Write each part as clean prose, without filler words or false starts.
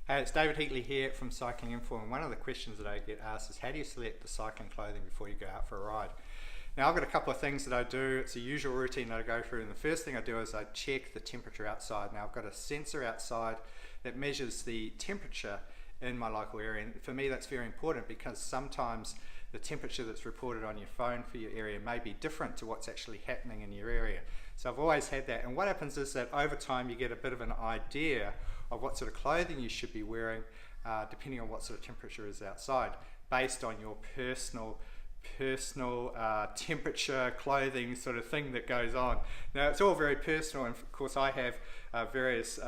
Hey, it's David Heatley here from Cycling Info, and one of the questions that I get asked is how do you select the cycling clothing before you go out for a ride? Now I've got a couple of things that I do. It's a usual routine that I go through, and the first thing I do is I check the temperature outside. Now I've got a sensor outside that measures the temperature in my local area, and for me that's very important because sometimes the temperature that's reported on your phone for your area may be different to what's actually happening in your area. So I've always had that, and what happens is that over time you get a bit of an idea of what sort of clothing you should be wearing depending on what sort of temperature is outside, based on your personal temperature clothing sort of thing that goes on. Now it's all very personal, and of course I have various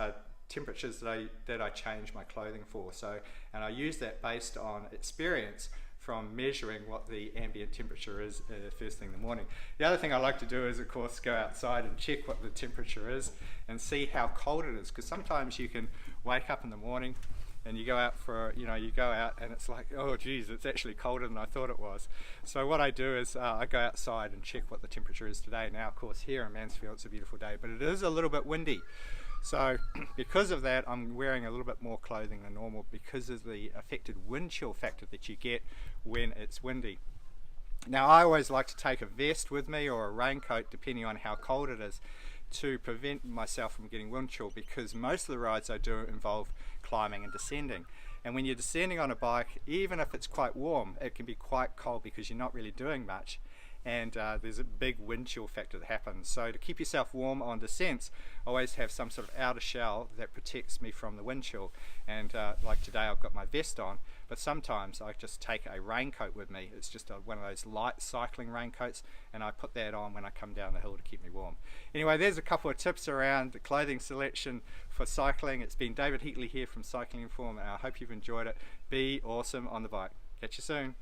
temperatures that I change my clothing for. So, and I use that based on experience from measuring what the ambient temperature is first thing in the morning. The other thing I like to do is, of course, go outside and check what the temperature is and see how cold it is, because sometimes you can wake up in the morning and you go out and it's like, oh geez, it's actually colder than I thought it was. So what I do is I go outside and check what the temperature is today. Now of course here in Mansfield it's a beautiful day, but it is a little bit windy. So because of that, I'm wearing a little bit more clothing than normal because of the affected wind chill factor that you get when it's windy. Now I always like to take a vest with me or a raincoat depending on how cold it is to prevent myself from getting wind chill, because most of the rides I do involve climbing and descending. And when you're descending on a bike, even if it's quite warm, it can be quite cold because you're not really doing much. And there's a big wind chill factor that happens. So to keep yourself warm on descents, always have some sort of outer shell that protects me from the wind chill. And like today I've got my vest on, but sometimes I just take a raincoat with me. It's just one of those light cycling raincoats, and I put that on when I come down the hill to keep me warm. Anyway, there's a couple of tips around the clothing selection for cycling. It's been David Heatley here from Cycling Inform, and I hope you've enjoyed it. Be awesome on the bike. Catch you soon.